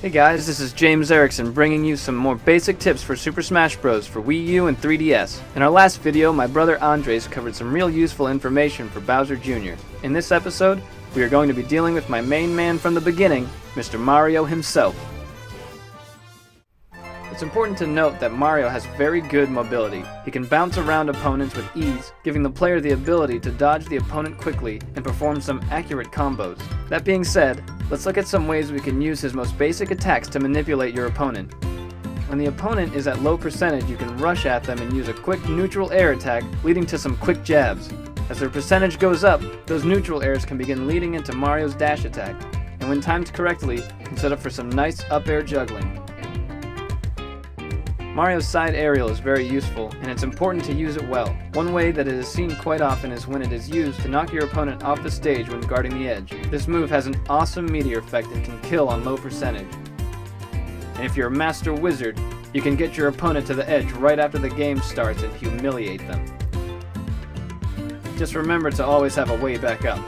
Hey guys, this is James Erickson bringing you some more basic tips for Super Smash Bros. For Wii U and 3DS. In our last video, my brother Andres covered some real useful information for Bowser Jr. In this episode, we are going to be dealing with my main man from the beginning, Mr. Mario himself. It's important to note that Mario has very good mobility. He can bounce around opponents with ease, giving the player the ability to dodge the opponent quickly and perform some accurate combos. That being said, let's look at some ways we can use his most basic attacks to manipulate your opponent. When the opponent is at low percentage, you can rush at them and use a quick neutral air attack, leading to some quick jabs. As their percentage goes up, those neutral airs can begin leading into Mario's dash attack, and when timed correctly, can set up for some nice up air juggling. Mario's side aerial is very useful, and it's important to use it well. One way that it is seen quite often is when it is used to knock your opponent off the stage when guarding the edge. This move has an awesome meteor effect and can kill on low percentage. And if you're a master wizard, you can get your opponent to the edge right after the game starts and humiliate them. Just remember to always have a way back up.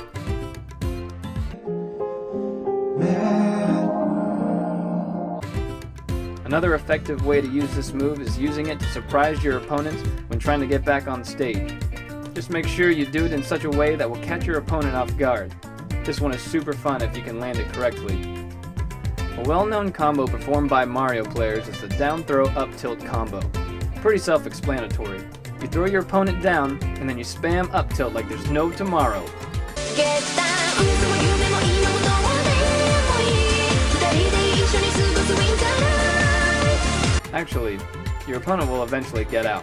Another effective way to use this move is using it to surprise your opponents when trying to get back on stage. Just make sure you do it in such a way that will catch your opponent off guard. This one is super fun if you can land it correctly. A well-known combo performed by Mario players is the down throw up tilt combo. Pretty self-explanatory. You throw your opponent down, and then you spam up tilt like there's no tomorrow. Actually, your opponent will eventually get out.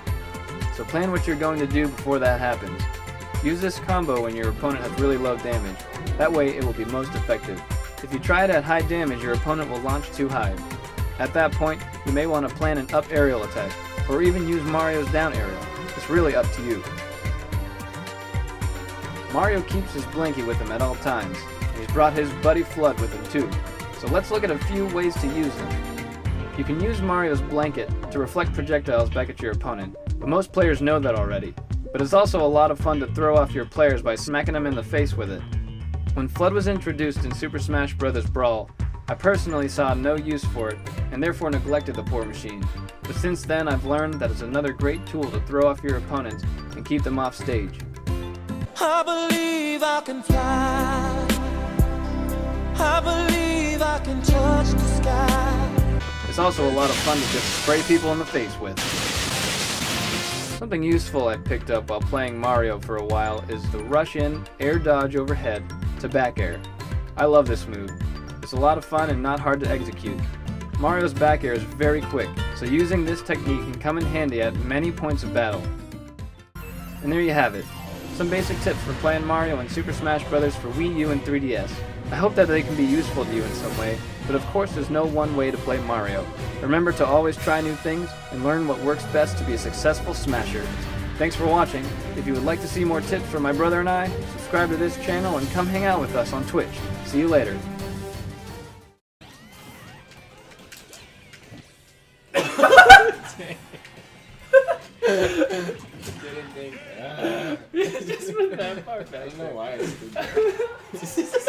So plan what you're going to do before that happens. Use this combo when your opponent has really low damage. That way it will be most effective. If you try it at high damage, your opponent will launch too high. At that point, you may want to plan an up aerial attack, or even use Mario's down aerial. It's really up to you. Mario keeps his Blinky with him at all times, and he's brought his buddy Flood with him too. So let's look at a few ways to use them. You can use Mario's blanket to reflect projectiles back at your opponent, but most players know that already. But it's also a lot of fun to throw off your players by smacking them in the face with it. When Flood was introduced in Super Smash Bros. Brawl, I personally saw no use for it, and therefore neglected the poor machine. But since then I've learned that it's another great tool to throw off your opponents and keep them off stage. I believe I can fly. I believe I can touch the sky. It's also a lot of fun to just spray people in the face with. Something useful I picked up while playing Mario for a while is the rush in, air dodge overhead to back air. I love this move. It's a lot of fun and not hard to execute. Mario's back air is very quick, so using this technique can come in handy at many points of battle. And there you have it. Some basic tips for playing Mario in Super Smash Bros. For Wii U and 3DS. I hope that they can be useful to you in some way, but of course there's no one way to play Mario. Remember to always try new things and learn what works best to be a successful Smasher. Thanks for watching. If you would like to see more tips from my brother and I, subscribe to this channel and come hang out with us on Twitch. See you later. Just with that part, I don't know why I did that.